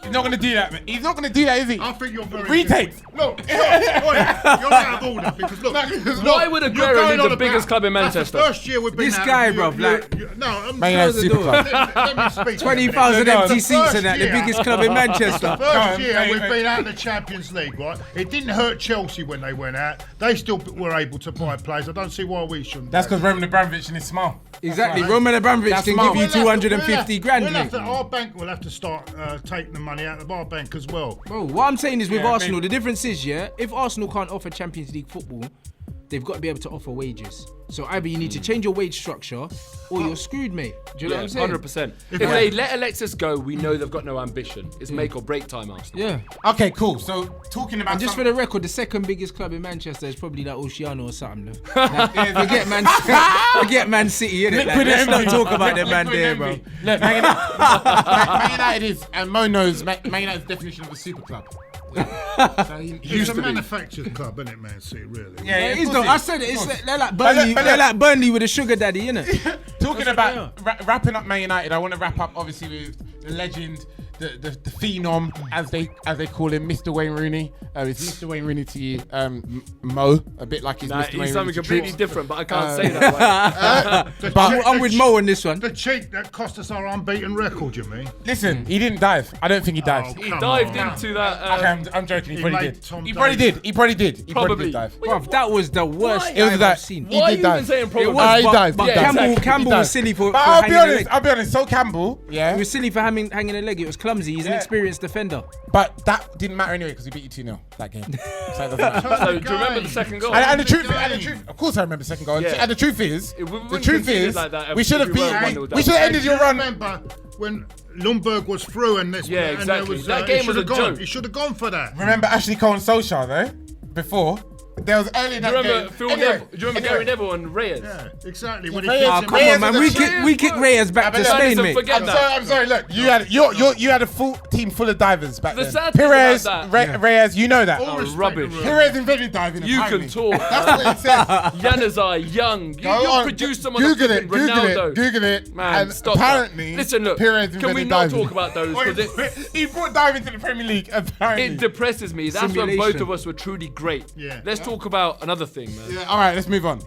He's not gonna do that, man. He's not gonna do that, is he? I think you're very Retakes. Look, you're out of order because look. Why would you're Aguero going leave on the biggest about- club in that's Manchester? The first year we've been This out. guy, bruv, like- No, I'm Man United the Super door. Club. let me speak. 20,000 No, empty the seats first and that, the year- biggest club in Manchester. Go on, First year mate, we've mate. been out of the Champions League, right? It didn't hurt Chelsea when they went out. They still were able to buy players. I don't see why we shouldn't. That's because Roman Abramovich and his smile. Exactly. Roman Abramovich That's can smart. give you 250 grand. mate. Our bank will have to start taking the money out of our bank as well. Bro, what I'm saying is with Yeah, Arsenal, maybe. the difference is, yeah, if Arsenal can't offer Champions League football, they've got to be able to offer wages. So either you need to change your wage structure or you're screwed, mate. Do you know what I'm saying? 100%. If they let Alexis go, we know they've got no ambition. It's make or break time, Arsenal. Yeah. Okay, cool. So talking about And just for some- the record, the second biggest club in Manchester is probably like Oceano or something. Like, forget Man City, innit? Like, Liquid let's not envy. talk about them man Liquid there, bro. envy. Look, Man United is, and Mo knows Man United's definition of a super club. So he It's used a to be. manufactured club, isn't it, Man City? Really? Yeah, It of is course though. it I is, said it. of It's course. they're like But Burnley. look- They're like Burnley with a sugar daddy, innit? Talking about wrapping up Man United, I want to wrap up obviously with the legend, the phenom, as they call him, Mr. Wayne Rooney. It's Mr. Wayne Rooney to you, Mo, a bit like he's Nah, Mr. Wayne he's something Rooney to completely Trots. different, but I can't say that. Right? I'm with Mo on this one. The cheat that cost us our unbeaten record, you mean? Listen, he didn't dive. I don't think he dived. Oh, He come dived on. into that. Okay, I'm joking. He He probably made did. Tom He probably Davies. did. He probably did. He probably Probably. did dive. Bruv, that was the worst Why? It was I've that. seen. He Why are did you dive. even saying It probably? was, he but, dived. but He dived. Campbell, He Campbell dived. was silly for But hanging a leg. I'll be honest. So Campbell, yeah. He was silly for hanging a leg. It was clumsy. He's an Yeah. experienced defender. But that didn't matter anyway because he beat you 2-0 that game. So it doesn't matter. So, do you remember the second goal? And the the truth, game. of course I remember the second goal. Yeah. And the truth is, We wouldn't the truth concede is, like that we should have if we weren't beat. 1-0 We should have down. ended Do you your run. remember when Lundberg was through and this? Yeah, and exactly. There was, That he game was should have a gone. joke. He should have gone for that. Remember Ashley Cole and Solskjaer though? Before there was early in that game. Do you remember Gary Neville and Reyes? Yeah, exactly. When Reyes- he Oh, kicks come him on, out. man. We kick Reyes back to Spain, listen, mate. forget that. I'm sorry. Look, you had a full team full of divers back The then. sad thing Perez, about that- Reyes, you know that. All respect rubbish. the rule. Perez invented diving. You apparently. can talk. That's what it says. Januzaj, Young. Go You on, produced someone Google like it, Ronaldo. Google it. Man, and stop apparently, that. Listen, look, Perez can we invented not diving. talk about those? Because He brought diving to the Premier League, apparently. it depresses me. That's when Simulation. both of us were truly great. Yeah. Let's talk about another thing, man. Yeah, all right, let's move on.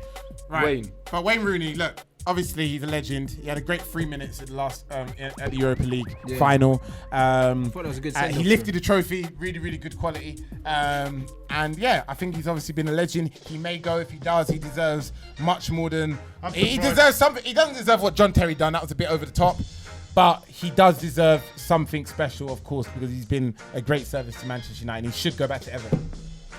Right. Wayne. But Wayne Rooney, look, obviously he's a legend. He had a great 3 minutes at the last at the Europa League final. I thought that was a good He send-off. lifted the trophy, really, really good quality. And yeah, I think he's obviously been a legend. He may go. If he does, he deserves much more than he deserves something. He doesn't deserve what John Terry done. That was a bit over the top. But he does deserve something special, of course, because he's been a great service to Manchester United. He should go back to Everton.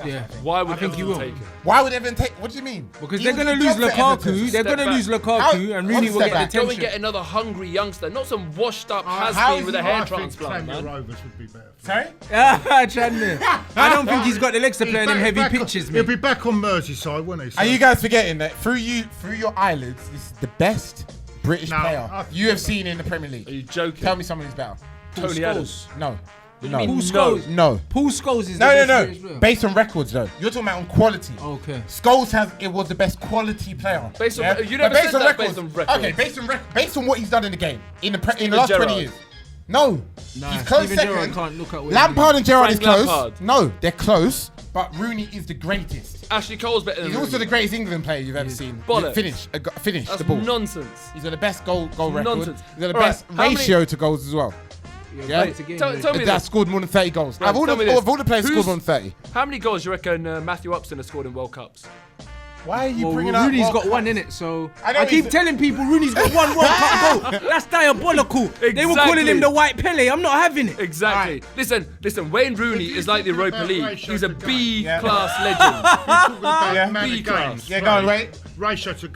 Yeah. Why would I think he Everton will. take it? Why would Everton take? What do you mean? Because He they're would going to do lose jobs at Everton. Lukaku. They're going to back. lose Lukaku, How- and Rooney will step get back. the Go and attention. get another hungry youngster, not some washed up how has-been is with he- a hair I think transplant, Samuel man. Rovers would be better. Sorry? Chandler. I don't think he's got the legs to play in them heavy pitches, He'll mate. be back on Merseyside, won't he? So Are you guys forgetting that through your eyelids, this is the best British No, player I- you have seen in the Premier Are League? you joking? Tell me someone who's better. Tony Scholes. Adams. No. you No. mean Paul no? Scholes. No. Paul Scholes is No, the no, best no. player as well. Based on records, though. You're talking about on quality. Okay. Scholes was the best quality player. Based on- yeah? you never But said that based on records. Okay, based on what he's done in the game in the last Gerrard. 20 years. No, Nah, he's close Steven second. Gerrard can't look at Wayne Lampard and Gerrard is Frank close. Lampard. No, they're close, but Rooney is the greatest. Ashley Cole's better than He's also Rooney. the greatest England player you've ever seen. Bollocks. Finish That's the ball. nonsense. He's got the best goal record. Nonsense. He's got the All right, best how many- ratio to goals as well. Yeah. Right, again, Tell me That this. scored more than 30 goals. Right, Of all tell me the this. players scored Who's- more than 30. How many goals do you reckon Matthew Upson has scored in World Cups? Why are you Well, bringing up? Rooney's World got Cup? one in it, so I know I keep he's- telling people Rooney's got one World Cup goal. That's diabolical. They were calling Exactly. him the White Pele. I'm not having it. Exactly. Listen. Wayne Rooney If you is like the think Europa about League. ratio He's a to goals. B-class legend. talking about Yeah. man B of class. games, Yeah, go on, wait. Ratio to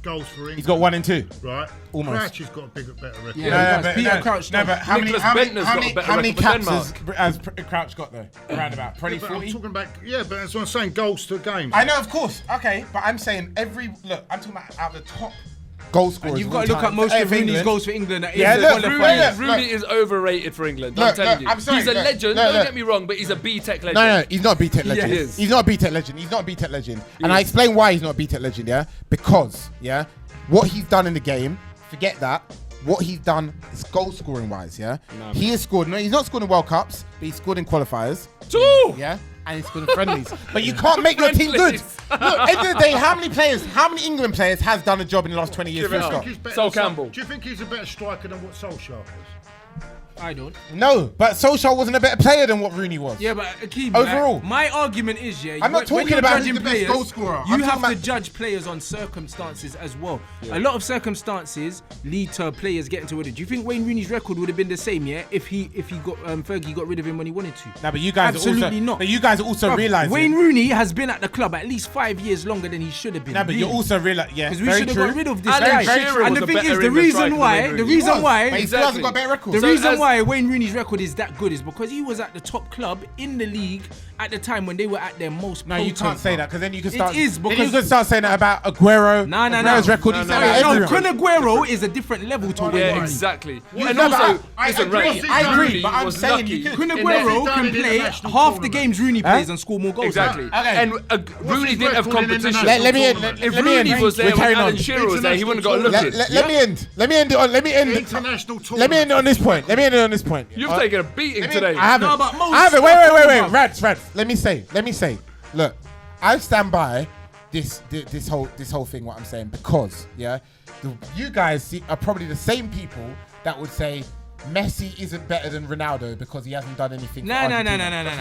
goals for England. He's got 1 and 2. right. Almost. Crouch has got a better record. Yeah. he does. Peter Crouch no, does. but how many Nicholas Bentner's got a better record for caps has Crouch got though? Around about 20, But I'm 40? talking about but that's what I'm saying. Goals to games. I know, of course. Okay, but I'm saying I'm talking about out of the top goal scorers. You've of got all to look time at most of for Rooney's England. goals for England. That Yeah, is look, qualifiers. Rooney is overrated for England. I'm Look, telling look, you. I'm sorry, He's a look, legend. look, Don't look. get me wrong, but he's a B-Tech legend. No, he's not a B-Tech legend. he is. He's not a B-Tech legend. He's not a B-Tech legend. And I explain why he's not a B-Tech legend, yeah? Because, yeah, what he's done in the game, forget that. What he's done is goal scoring wise, yeah? No, He has scored, no, he's not scored in World Cups, but he's scored in qualifiers. Two. Yeah, and he's scored in friendlies. But you can't make your team good. Friendlies. Look, end of the day, how many England players has done a job in the last 20 years? Give it Full up. stop? He's better Sol than Campbell. Do you think he's a better striker than what Solskjaer was? I don't. No, but Solskjaer wasn't a better player than what Rooney was. Yeah, but Akeem, Overall. my argument is, I'm not when talking you're about judging who's the best goal scorer. You I'm have talking to about- judge players on circumstances as well. A lot of circumstances lead to players getting to win it. Do you think Wayne Rooney's record would have been the same, yeah, if he got Fergie got rid of him when he wanted to? No, but you guys Absolutely also, not. But you guys are also Bruv, realizing. Wayne Rooney has been at the club at least 5 years longer than he should have been. No, but you're also realizing. Yeah, because we very should have true. got rid of this Alan guy. Shearer And was the a thing better is, the England reason striker why, than the Rooney. He reason was, why, but he still hasn't got a better record. the So reason as- why Wayne Rooney's record is that good is because he was at the top club in the league at the time when they were at their most No, you potent. can't say that because then you can It start. is, then you because- can start saying that about Aguero. No. Aguero's record. You say that No, everyone. Kun Aguero is a different level to Wayne Yeah, Rooney. exactly. Yeah, And no, but also, I listen, agree, Ralph, I agree, Rooney but I'm was saying lucky. you could- Kun in Aguero that- can in play international half the tournament. games Rooney plays and score more goals. Exactly. Okay. And Rooney his didn't have record in competition. international Let me end. tournament? If Let me Rooney end. was there We're when carrying Alan on. Shearer was there, he wouldn't have got a look at. Let me end. Let me end it on. Let me end. International tournament. Let me end it on this point. Let me end it on this point. You've taken a beating today. I haven't. No, but most- I haven't. Wait. Rats. Let me say. Look, I stand by this whole thing. What I'm saying, because you guys are probably the same people that would say Messi isn't better than Ronaldo because he hasn't done anything. No.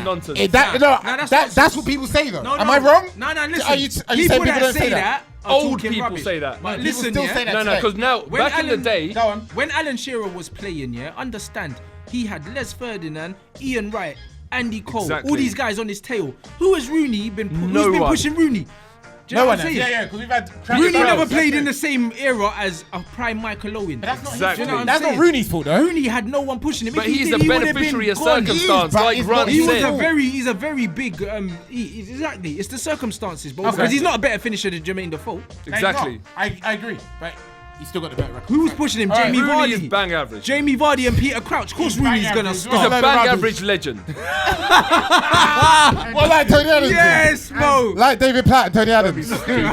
Nonsense. That's what people say though. No, Am I wrong? No, listen. Are you saying people people that don't say that are Old talking people rubbish. say that. But People listen, still yeah. say that. No, because now, When back in the Alan- day, Go on. When Alan Shearer was playing, understand, he had Les Ferdinand, Ian Wright, Andy Cole, Exactly. all these guys on his tail. Who has Rooney been? No Who's been one. pushing Rooney? Do you No know one what I'm has. saying? Yeah, because we've had. Rooney Bro, never that's played in the same era as a prime Michael Owen. But that's not Exactly. his You know fault. what That's I'm not saying? Rooney's fault, though. Rooney had no one pushing him. But If he he's did, the he would have beneficiary been of gone. circumstance, but like it's Grant not- He was said. he's a very big exactly. It's the circumstances, but because he's not a better finisher than Jermaine Defoe. Exactly. I agree, but he's still got the better record. Who was pushing him? All right, Jamie Rooney is Vardy. bang average. Jamie Vardy and Peter Crouch. Of course, He's Rooney's bang gonna average. He's a Load start. of bang rubbish. average legend. Well, like Tony Adams. Yes, Mo. Like David Platt and Tony Adams. You're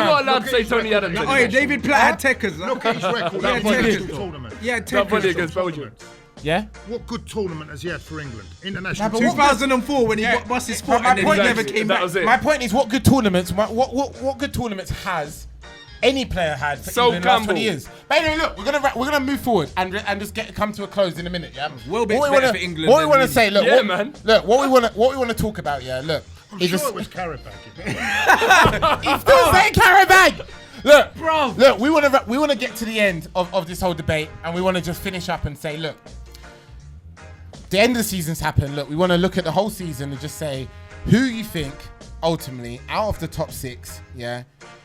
not allowed to say Tony Adams. Oh, yeah, David Platt had Techers. Look at his record. Yeah, That was a Techers. good tournament. Yeah, That funny Techers. against Belgium. Yeah? What good tournament has he had for England? International. but what- 2004 when he got busted sport My and then point he is- never came that back. was it. My point is, what good tournaments? What good tournaments has any player had for Sol England in the last 20 Campbell. years? But anyway, look, we're gonna move forward and just come to a close in a minute. Yeah. Welbeck's What we better wanna- for England What we than want to Rooney. say, look, Yeah, what, man. Look, what we want to talk about. Yeah, look. I'm is sure just- it was Carabag. He's still saying Carabag. Look, Bro. Look, we want to get to the end of this whole debate, and we want to just finish up and say, look, the end of the season's happened. Look, we want to look at the whole season and just say who you think ultimately out of the top 6, yeah,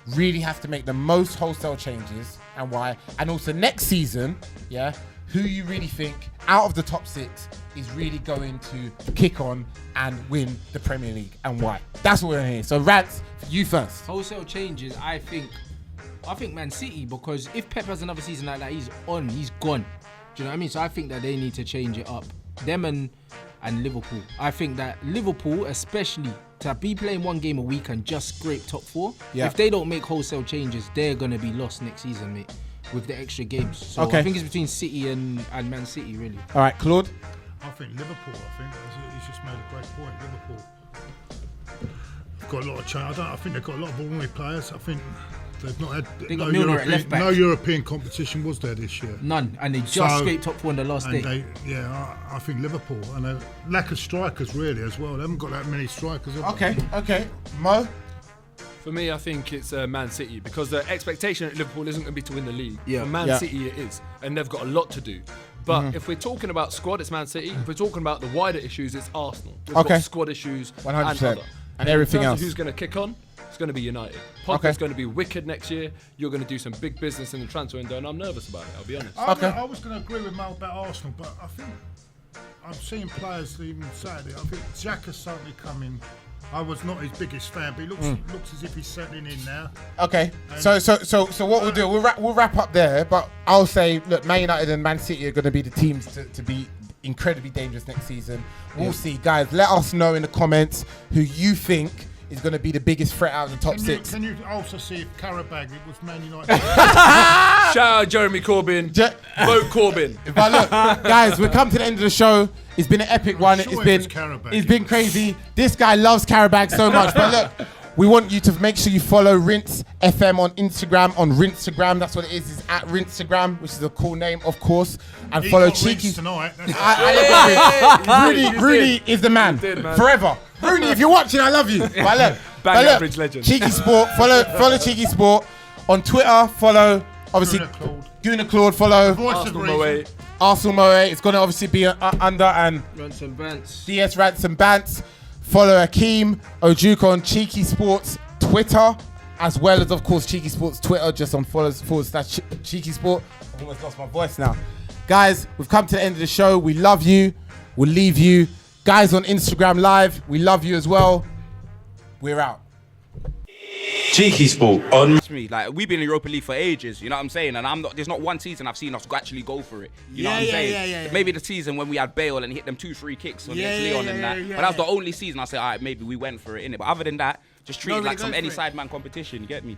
really have to make the most wholesale changes and why, and also next season, yeah, who you really think out of the top 6 is really going to kick on and win the Premier League and why. That's what we're here. So Rats, you first. Wholesale changes, I think Man City, because if Pep has another season like that, he's gone. Do you know what I mean? So I think that they need to change it up. Them and Liverpool. I think that Liverpool, especially, to be playing one game a week and just scrape top 4, Yeah. if they don't make wholesale changes, they're going to be lost next season, mate, with the extra games. So Okay. I think it's between City and Man City, really. All right, Claude. I think Liverpool. He's just made a great point. Liverpool. They've got a lot of change. I think they've got a lot of ordinary players. I think they've not had They got Milner at left back. no European competition was there this year. None. And they just So- scraped top 4 on the last day. I think Liverpool and a lack of strikers really as well. They haven't got that many strikers. Have they? Okay. Mo? For me, I think it's Man City because the expectation at Liverpool isn't going to be to win the league. Yeah. For Man Yeah. City, it is, and they've got a lot to do. But if we're talking about squad, it's Man City. If we're talking about the wider issues, it's Arsenal. We've Okay. got squad issues 100%. and other. And everything in terms else. of who's going to kick on? It's going to be United. Pogba's Okay. going to be wicked next year. You're going to do some big business in the transfer window, and I'm nervous about it. I'll be honest. I was going to agree with Mo about Arsenal, but I think I'm seeing players even Saturday. I think Jack has certainly come in. I was not his biggest fan, but he looks as if he's settling in now. Okay. So what we'll do, we'll wrap up there, but I'll say, look, Man United and Man City are going to be the teams to be incredibly dangerous next season. We'll see. Guys, let us know in the comments who you think is going to be the biggest threat out of the top 6. Can you also see if Carabag it was Man United? Shout out Jeremy Corbyn. Vote Corbyn. But look, guys, we've come to the end of the show. It's been an epic one. sure it was Carabag. It's been crazy. This guy loves Carabag so much. But look, we want you to make sure you follow Rinse FM on Instagram, on Rinstagram. That's what it is. It's at Rinstagram, which is a cool name, of course. And He follow got Cheeky. rinsed tonight. That's Rooney is the man. did, man. Forever. Rooney, if you're watching, I love you. But look, average legend. Cheeky Sport. Follow Cheeky Sport on Twitter. Follow obviously Guna Claude. Follow Voice of Arsenal reason. away. Arsenal Moe. It's gonna obviously be under and Ransom Vance. DS Rants and Bants. Follow Akeem Ojuka on Cheeky Sports Twitter, as well as of course Cheeky Sports Twitter, just on / Cheeky Sport. I've almost lost my voice now. Guys, we've come to the end of the show. We love you. We'll leave you. Guys on Instagram Live, we love you as well. We're out. Cheeky Sport on me. Like, we've been in Europa League for ages, you know what I'm saying? And there's not one season I've seen us actually go for it. You know what I'm saying? Maybe the season when we had Bale and hit them 2-3 kicks against Leon and that. But that was the only season I said, all right, maybe we went for it, innit? But other than that, just treat it like some any side man competition, you get me?